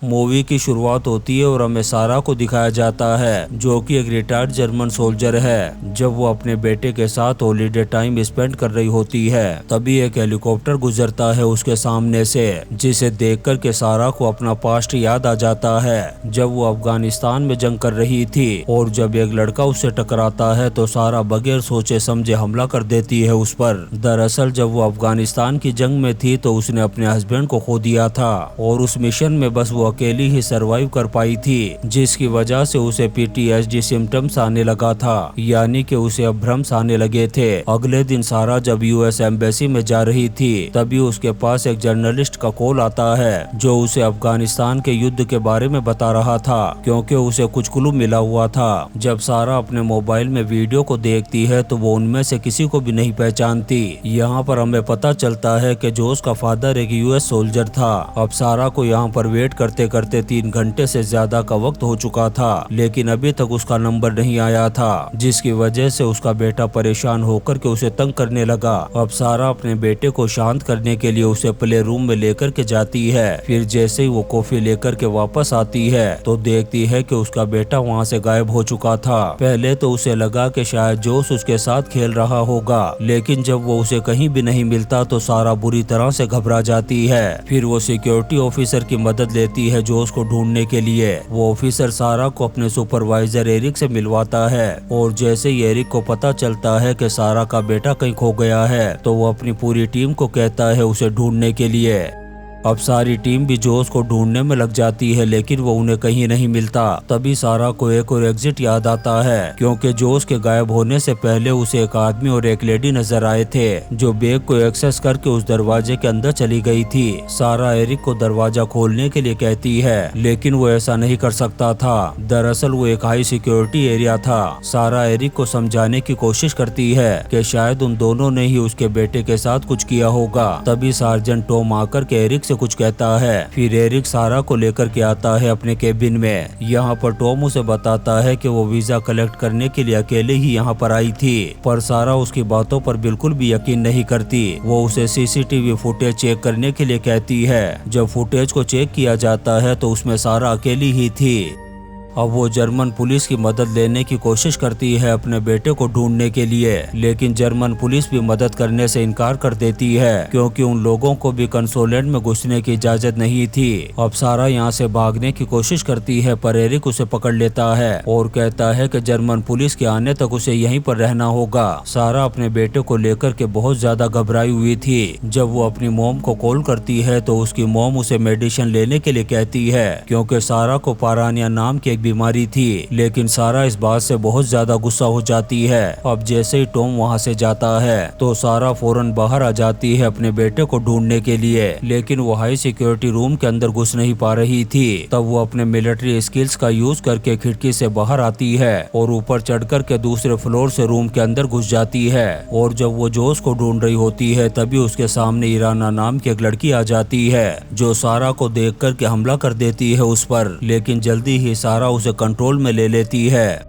Movie की शुरुआत होती है और हमें सारा को दिखाया जाता है जो कि एक रिटायर्ड जर्मन सोल्जर है। जब वो अपने बेटे के साथ हॉलीडे टाइम स्पेंड कर रही होती है तभी एक हेलीकॉप्टर गुजरता है उसके सामने से, जिसे देखकर के सारा को अपना पास्ट याद आ जाता है जब वो अफगानिस्तान में जंग कर रही थी। और जब एक लड़का उससे टकराता है तो सारा बगैर सोचे समझे हमला कर देती है उस पर। दरअसल जब वो अफगानिस्तान की जंग में थी तो उसने अपने हस्बैंड को खो दिया था और उस मिशन में बस वो अकेली ही सरवाइव कर पाई थी, जिसकी वजह से उसे PTSD सिम्टम्स आने लगा था, यानी कि उसे अभ्रंश आने लगे थे। अगले दिन सारा जब US एम्बेसी में जा रही थी तभी उसके पास एक जर्नलिस्ट का कॉल आता है जो उसे अफगानिस्तान के युद्ध के बारे में बता रहा था, क्योंकि उसे कुछ क्लू मिला हुआ था। जब सारा अपने मोबाइल में वीडियो को देखती है तो वो उनमें से किसी को भी नहीं पहचानती। यहाँ पर हमें पता चलता है कि जोश का फादर एक US सोल्जर था। अब सारा को यहाँ पर वेट करते करते 3 घंटे से ज्यादा का वक्त हो चुका था, लेकिन अभी तक उसका नंबर नहीं आया था, जिसकी वजह से उसका बेटा परेशान होकर के उसे तंग करने लगा। अब सारा अपने बेटे को शांत करने के लिए उसे प्ले रूम में लेकर के जाती है। फिर जैसे ही वो कॉफी लेकर के वापस आती है तो देखती है कि उसका बेटा वहाँ से गायब हो चुका था। पहले तो उसे लगा कि शायद जोश उसके साथ खेल रहा होगा, लेकिन जब वो उसे कहीं भी नहीं मिलता तो सारा बुरी तरह से घबरा जाती है। फिर वो सिक्योरिटी ऑफिसर की मदद लेती है जोश को ढूंढने के लिए। वो ऑफिसर सारा को अपने सुपरवाइजर एरिक से मिलवाता है और जैसे ही एरिक को पता चलता है कि सारा का बेटा कहीं खो गया है तो वो अपनी पूरी टीम को कहता है उसे ढूंढने के लिए। अब सारी टीम भी जोश को ढूंढने में लग जाती है, लेकिन वो उन्हें कहीं नहीं मिलता। तभी सारा को एक और एग्जिट याद आता है, क्योंकि जोश के गायब होने से पहले उसे एक आदमी और एक लेडी नजर आए थे जो बैग को एक्सेस करके उस दरवाजे के अंदर चली गई थी। सारा एरिक को दरवाजा खोलने के लिए कहती है, लेकिन वो ऐसा नहीं कर सकता था। दरअसल वो एक हाई सिक्योरिटी एरिया था। सारा एरिक को समझाने की कोशिश करती है कि शायद उन दोनों ने ही उसके बेटे के साथ कुछ किया होगा। तभी सार्जेंट टॉम आकर के एरिक से कुछ कहता है। फिर एरिक सारा को लेकर के आता है अपने केबिन में। यहाँ पर टॉम उसे बताता है कि वो वीजा कलेक्ट करने के लिए अकेले ही यहाँ पर आई थी, पर सारा उसकी बातों पर बिल्कुल भी यकीन नहीं करती। वो उसे CCTV फुटेज चेक करने के लिए कहती है। जब फुटेज को चेक किया जाता है तो उसमें सारा अकेली ही थी। अब वो जर्मन पुलिस की मदद लेने की कोशिश करती है अपने बेटे को ढूंढने के लिए, लेकिन जर्मन पुलिस भी मदद करने से इनकार कर देती है, क्योंकि उन लोगों को भी कंसोलेट में घुसने की इजाजत नहीं थी। अब सारा यहाँ से भागने की कोशिश करती है पर एरिक उसे पकड़ लेता है और कहता है कि जर्मन पुलिस के आने तक उसे यहीं पर रहना होगा। सारा अपने बेटे को लेकर के बहुत ज्यादा घबराई हुई थी। जब वो अपनी मॉम को कॉल करती है तो उसकी मॉम उसे मेडिसिन लेने के लिए कहती है, क्योंकि सारा को पारानिया नाम की बीमारी थी। लेकिन सारा इस बात से बहुत ज्यादा गुस्सा हो जाती है। अब जैसे ही टॉम वहाँ से जाता है तो सारा फौरन बाहर आ जाती है अपने बेटे को ढूंढने के लिए, लेकिन वो हाई सिक्योरिटी रूम के अंदर घुस नहीं पा रही थी। तब वो अपने मिलिट्री स्किल्स का यूज करके खिड़की से बाहर आती है और ऊपर चढ़ कर के दूसरे फ्लोर से रूम के अंदर घुस जाती है। और जब वो जोश को ढूंढ रही होती है तभी उसके सामने इराना नाम की एक लड़की आ जाती है जो सारा को देख कर के हमला कर देती है उस पर, लेकिन जल्दी ही सारा उसे कंट्रोल में ले लेती है।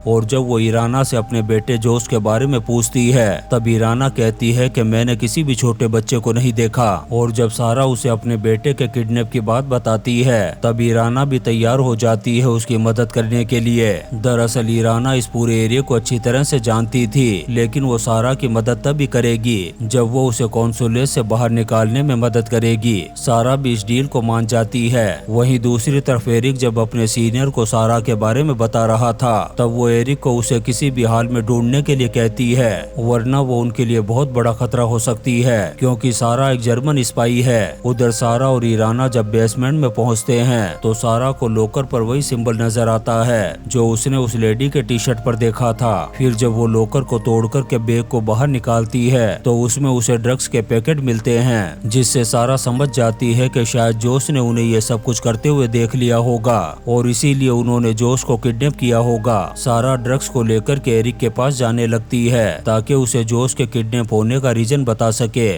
और जब वो ईराना से अपने बेटे जोश के बारे में पूछती है तब ईराना कहती है कि मैंने किसी भी छोटे बच्चे को नहीं देखा। और जब सारा उसे अपने बेटे के किडनैप की बात बताती है तब ईराना भी तैयार हो जाती है उसकी मदद करने के लिए। दरअसल ईराना इस पूरे एरिया को अच्छी तरह से जानती थी, लेकिन वो सारा की मदद तभी करेगी जब वो उसे कॉन्सुलेट से बाहर निकालने में मदद करेगी। सारा भी इस डील को मान जाती है। वहीं दूसरी तरफ एरिक जब अपने सीनियर को सारा के बारे में बता रहा था तब वो एरिक को उसे किसी भी हाल में ढूंढने के लिए कहती है, वरना वो उनके लिए बहुत बड़ा खतरा हो सकती है, क्योंकि सारा एक जर्मन स्पाई है। उधर सारा और ईराना जब बेसमेंट में पहुंचते हैं तो सारा को लॉकर पर वही सिंबल नजर आता है जो उसने उस लेडी के टी-शर्ट पर देखा था। फिर जब वो लॉकर को तोड़कर के बैग को बाहर निकालती है तो उसमें उसे ड्रग्स के पैकेट मिलते हैं, जिससे सारा समझ जाती है कि शायद जोश ने उन्हें ये सब कुछ करते हुए देख लिया होगा और इसीलिए उन्होंने जोश को किडनैप किया होगा। सारा ड्रग्स को लेकर के एरिक के पास जाने लगती है ताकि उसे जोश के किडनैप होने का रीजन बता सके।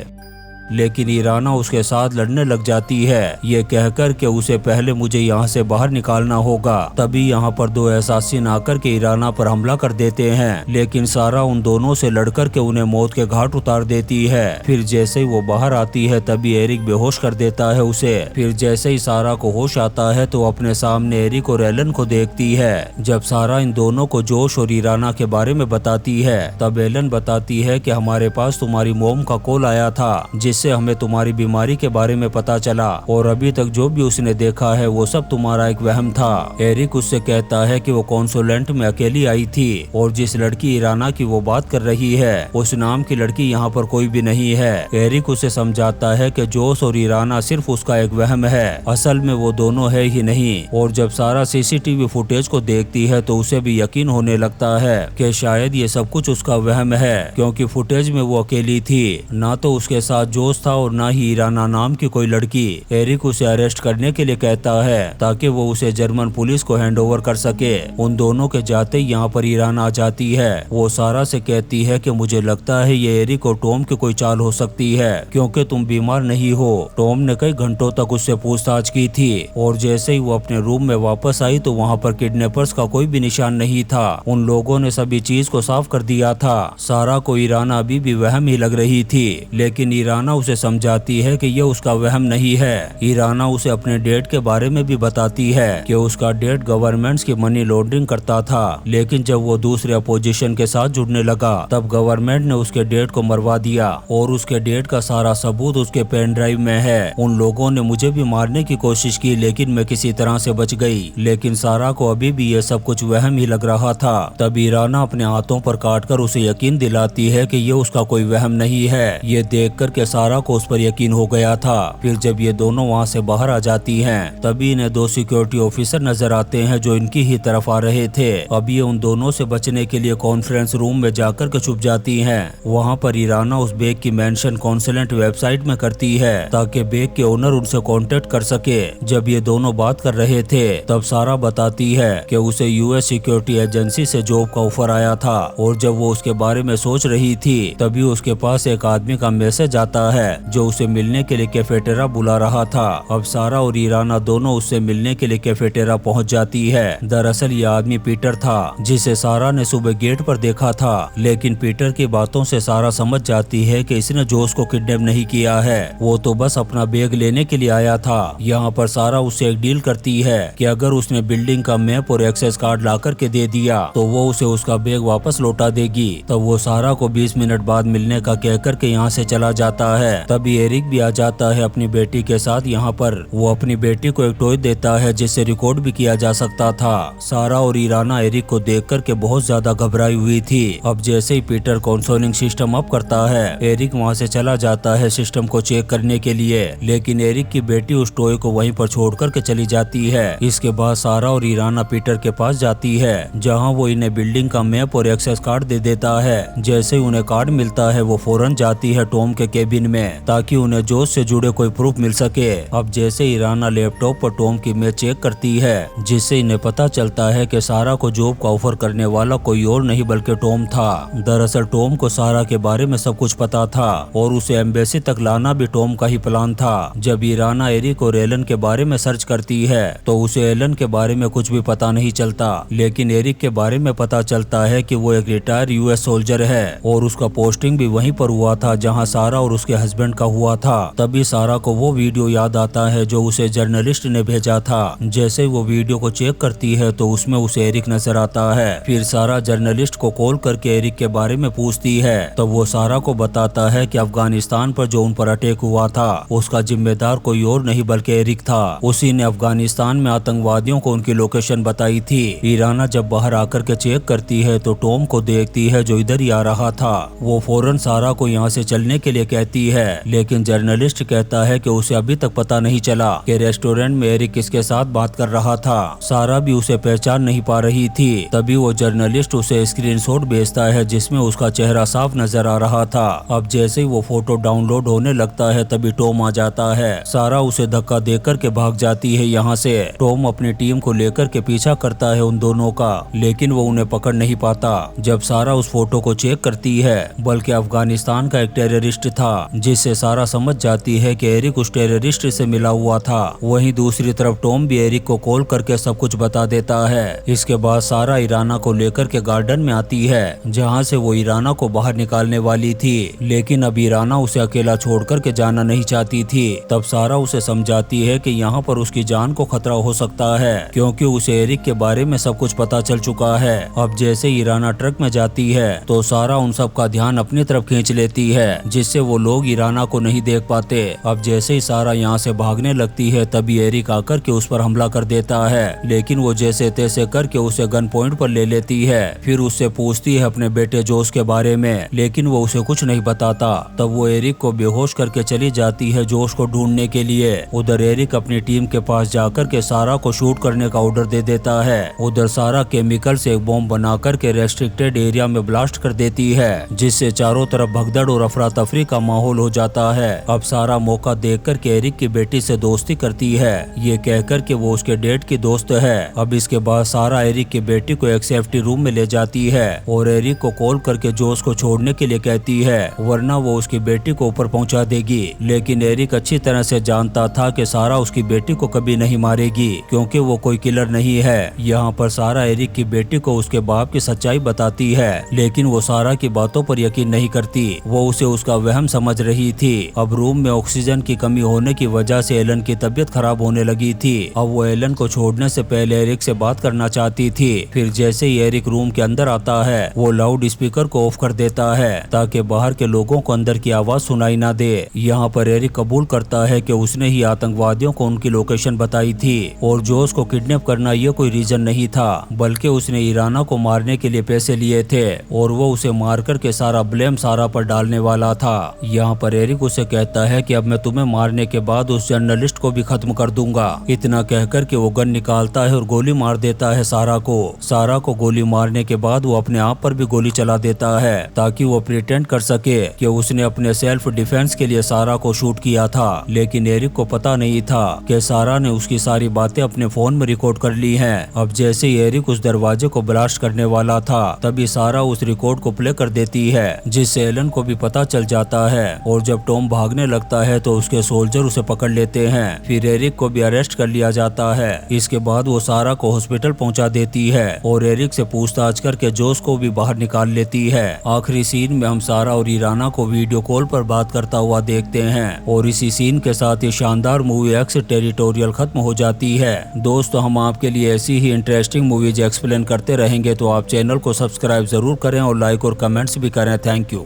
लेकिन ईराना उसके साथ लड़ने लग जाती है, ये कहकर के उसे पहले मुझे यहाँ से बाहर निकालना होगा। तभी यहाँ पर दो एसासिन आकर के ईराना पर हमला कर देते हैं, लेकिन सारा उन दोनों से लड़कर के उन्हें मौत के घाट उतार देती है। फिर जैसे ही वो बाहर आती है तभी एरिक बेहोश कर देता है उसे। फिर जैसे ही सारा को होश आता है तो अपने सामने एरिक और एलन को देखती है। जब सारा इन दोनों को जोश और ईराना के बारे में बताती है तब एलन बताती है कि हमारे पास तुम्हारी मोम का कॉल आया था, जिससे हमें तुम्हारी बीमारी के बारे में पता चला और अभी तक जो भी उसने देखा है वो सब तुम्हारा एक वहम था। एरिक उससे कहता है कि वो कॉन्सुलेंट में अकेली आई थी और जिस लड़की ईराना की वो बात कर रही है उस नाम की लड़की यहाँ पर कोई भी नहीं है। एरिक उसे समझाता है कि जोश और ईराना सिर्फ उसका एक वहम है, असल में वो दोनों है ही नहीं। और जब सारा सीसीटीवी फुटेज को देखती है तो उसे भी यकीन होने लगता है कि शायद ये सब कुछ उसका वहम है, क्योंकि फुटेज में वो अकेली थी, ना तो उसके साथ जोश था और ना ही ईराना नाम की कोई लड़की। एरिक उसे अरेस्ट करने के लिए कहता है ताकि वो उसे जर्मन पुलिस को हैंडओवर कर सके। उन दोनों के जाते ही यहाँ पर ईराना आ जाती है। वो सारा से कहती है कि मुझे लगता है ये एरिक और टॉम की कोई चाल हो सकती है, क्योंकि तुम बीमार नहीं हो। टॉम ने कई घंटों तक उससे पूछताछ की थी और जैसे ही वो अपने रूम में वापस आई तो वहाँ पर किडनैपर्स का कोई भी निशान नहीं था। उन लोगों ने सभी चीज को साफ कर दिया था। सारा को ईराना अभी भी वहम ही लग रही थी, लेकिन ईराना उसे समझाती है कि ये उसका वहम नहीं है। ईराना उसे अपने डेड के बारे में भी बताती है कि उसका डेड गवर्नमेंट्स की मनी लॉन्ड्रिंग करता था, लेकिन जब वो दूसरे अपोजिशन के साथ जुड़ने लगा तब गवर्नमेंट ने उसके डेड को मरवा दिया और उसके डेड का सारा सबूत उसके पेन ड्राइव में है। उन लोगों ने मुझे भी मारने की कोशिश की लेकिन मैं किसी तरह से बच गई। लेकिन सारा को अभी भी ये सब कुछ वहम ही लग रहा था। तब ईराना अपने हाथों पर काटकर उसे यकीन दिलाती है कि ये उसका कोई वहम नहीं है। ये देख कर के सारा को उस पर यकीन हो गया था। फिर जब ये दोनों वहाँ से बाहर आ जाती हैं तभी इन्हें दो सिक्योरिटी ऑफिसर नजर आते हैं जो इनकी ही तरफ आ रहे थे। अब ये उन दोनों से बचने के लिए कॉन्फ्रेंस रूम में जाकर के छुप जाती हैं। वहाँ पर ईराना उस बैग की मेंशन कॉन्सुलेंट वेबसाइट में करती है ताकि बैग के ओनर उनसे कांटेक्ट कर सके। जब ये दोनों बात कर रहे थे तब सारा बताती है कि उसे यूएस सिक्योरिटी एजेंसी से जॉब का ऑफर आया था और जब वो उसके बारे में सोच रही थी तभी उसके पास एक आदमी का मैसेज आता है जो उसे मिलने के लिए कैफेटेरिया बुला रहा था। अब सारा और ईराना दोनों उससे मिलने के लिए कैफेटेरिया पहुंच जाती है। दरअसल ये आदमी पीटर था जिसे सारा ने सुबह गेट पर देखा था, लेकिन पीटर की बातों से सारा समझ जाती है कि इसने जोश को किडनैप नहीं किया है, वो तो बस अपना बैग लेने के लिए आया था। यहाँ पर सारा उससे एक डील करती है कि अगर उसने बिल्डिंग का मैप और एक्सेस कार्ड ला करके दे दिया तो वो उसे उसका बैग वापस लौटा देगी। तब वो सारा को 20 मिनट बाद मिलने का कह कर के यहाँ से चला जाता है। तभी एरिक भी आ जाता है अपनी बेटी के साथ। यहाँ पर वो अपनी बेटी को एक टॉय देता है जिससे रिकॉर्ड भी किया जा सकता था। सारा और ईराना एरिक को देख कर के बहुत ज्यादा घबराई हुई थी। अब जैसे ही पीटर कंसोलिंग सिस्टम अप करता है एरिक वहाँ से चला जाता है सिस्टम को चेक करने के लिए, लेकिन एरिक की बेटी उस टॉय को वहीं पर छोड़ कर के चली जाती है। इसके बाद सारा और ईराना पीटर के पास जाती है जहाँ वो इन्हें बिल्डिंग का मैप और एक्सेस कार्ड दे देता है। जैसे ही उन्हें कार्ड मिलता है वो फौरन जाती है टॉम के केबिन में ताकि उन्हें जोश से जुड़े कोई प्रूफ मिल सके। अब जैसे ईराना लैपटॉप पर टॉम की इमेज चेक करती है जिससे इन्हें पता चलता है कि सारा को जॉब का ऑफर करने वाला कोई और नहीं बल्कि टॉम था। दरअसल टॉम को सारा के बारे में सब कुछ पता था और उसे एम्बेसी तक लाना भी टॉम का ही प्लान था। जब ईराना एरिक और एलन के बारे में सर्च करती है तो उसे एलन के बारे में कुछ भी पता नहीं चलता, लेकिन एरिक के बारे में पता चलता है कि वो एक रिटायर यूएस सोल्जर है और उसका पोस्टिंग भी वहीं पर हुआ था जहां सारा और उसके हस्बैंड का हुआ था। तभी सारा को वो वीडियो याद आता है जो उसे जर्नलिस्ट ने भेजा था। जैसे वो वीडियो को चेक करती है तो उसमें उसे एरिक नजर आता है। फिर सारा जर्नलिस्ट को कॉल करके एरिक के बारे में पूछती है तो वो सारा को बताता है कि अफगानिस्तान पर जो उन पर अटैक हुआ था उसका जिम्मेदार कोई और नहीं बल्कि एरिक था। उसी ने अफगानिस्तान में आतंकवादियों को उनकी लोकेशन बताई थी। ईराना जब बाहर आकर के चेक करती है तो टॉम को देखती है जो इधर ही आ रहा था। वो फौरन सारा को यहाँ से चलने के लिए कहती है, लेकिन जर्नलिस्ट कहता है कि उसे अभी तक पता नहीं चला कि रेस्टोरेंट में एरिक किसके साथ बात कर रहा था। सारा भी उसे पहचान नहीं पा रही थी। तभी वो जर्नलिस्ट उसे स्क्रीनशॉट भेजता है जिसमें उसका चेहरा साफ नजर आ रहा था। अब जैसे ही वो फोटो डाउनलोड होने लगता है तभी टॉम आ जाता है। सारा उसे धक्का देकर के भाग जाती है यहाँ से। टॉम अपनी टीम को लेकर के पीछा करता है उन दोनों का, लेकिन वो उन्हें पकड़ नहीं पाता। जब सारा उस फोटो को चेक करती है बल्कि अफगानिस्तान का एक टेररिस्ट था जिससे सारा समझ जाती है कि एरिक उस टेररिस्ट से मिला हुआ था। वहीं दूसरी तरफ टॉम भी एरिक को कॉल करके सब कुछ बता देता है। इसके बाद सारा इराना को लेकर के गार्डन में आती है, जहाँ से वो इराना को बाहर निकालने वाली थी, लेकिन अब इराना उसे अकेला छोड़ कर के जाना नहीं चाहती थी। तब सारा उसे समझाती है कि यहाँ पर उसकी जान को खतरा हो सकता है, क्योंकि उसे एरिक के बारे में सब कुछ पता चल चुका है। अब जैसे इराना ट्रक में जाती है तो सारा उन सब का ध्यान अपनी तरफ खींच लेती है, जिससे वो लोग इराना को नहीं देख पाते। अब जैसे ही सारा यहाँ से भागने लगती है तभी एरिक आकर के उस पर हमला कर देता है, लेकिन वो जैसे तैसे करके उसे गन पॉइंट पर ले लेती है। फिर उससे पूछती है अपने बेटे जोश के बारे में, लेकिन वो उसे कुछ नहीं बताता। तब वो एरिक को बेहोश करके चली जाती है जोश को ढूंढने के लिए। उधर एरिक अपनी टीम के पास जाकर के सारा को शूट करने का ऑर्डर दे देता है। उधर सारा केमिकल से एक बॉम्ब बना करके रेस्ट्रिक्टेड एरिया में ब्लास्ट कर देती है, जिससे चारों तरफ भगदड़ और अफरा तफरी का माहौल हो जाता है। अब सारा मौका देख कर के एरिक की बेटी से दोस्ती करती है, ये कहकर के वो उसके डेट की दोस्त है। अब इसके बाद सारा एरिक की बेटी को एक सेफ्टी रूम में ले जाती है और एरिक को कॉल करके जोश को छोड़ने के लिए कहती है, वरना वो उसकी बेटी को ऊपर पहुंचा देगी। लेकिन एरिक अच्छी तरह से जानता था कि सारा उसकी बेटी को कभी नहीं मारेगी, क्योंकि वो कोई किलर नहीं है। यहाँ पर सारा एरिक की बेटी को उसके बाप की सच्चाई बताती है, लेकिन वो सारा की बातों पर यकीन नहीं करती। वो उसे उसका वहम समझ रही थी। अब रूम में ऑक्सीजन की कमी होने की वजह से एलन की तबीयत खराब होने लगी थी। अब वो एलन को छोड़ने से पहले एरिक से बात करना चाहती थी। फिर जैसे ही एरिक रूम के अंदर आता है वो लाउड स्पीकर को ऑफ कर देता है ताकि बाहर के लोगों को अंदर की आवाज सुनाई ना दे। यहाँ पर एरिक कबूल करता है कि उसने ही आतंकवादियों को उनकी लोकेशन बताई थी और जोश को किडनैप करना ये कोई रीजन नहीं था, बल्कि उसने इराना को मारने के लिए पैसे लिए थे और वो उसे मार कर के सारा ब्लेम सारा पर डालने वाला था। यहाँ पर एरिक उसे कहता है कि अब मैं तुम्हें मारने के बाद उस जर्नलिस्ट को भी खत्म कर दूंगा। इतना कहकर के वो गन निकालता है और गोली मार देता है सारा को। सारा को गोली मारने के बाद वो अपने आप पर भी गोली चला देता है ताकि वो प्रिटेंड कर सके कि उसने अपने सेल्फ डिफेंस के लिए सारा को शूट किया था। लेकिन एरिक को पता नहीं था कि सारा ने उसकी सारी बातें अपने फोन में रिकॉर्ड कर ली हैं। अब जैसे ही एरिक उस दरवाजे को ब्लास्ट करने वाला था तभी सारा उस रिकॉर्ड को प्ले कर देती है, जिससे एलन को भी पता चल जाता है। और जब टॉम भागने लगता है तो उसके सोल्जर उसे पकड़ लेते हैं। फिर एरिक को भी अरेस्ट कर लिया जाता है। इसके बाद वो सारा को हॉस्पिटल पहुंचा देती है और एरिक से पूछताछ करके जोश को भी बाहर निकाल लेती है। आखिरी सीन में हम सारा और इराना को वीडियो कॉल पर बात करता हुआ देखते हैं और इसी सीन के साथ ये शानदार मूवी एक्स टेरिटोरियल खत्म हो जाती है। दोस्तों, हम आपके लिए ऐसी ही इंटरेस्टिंग मूवीज एक्सप्लेन करते रहेंगे, तो आप चैनल को सब्सक्राइब जरूर करें और लाइक और कमेंट्स भी करें। Thank you.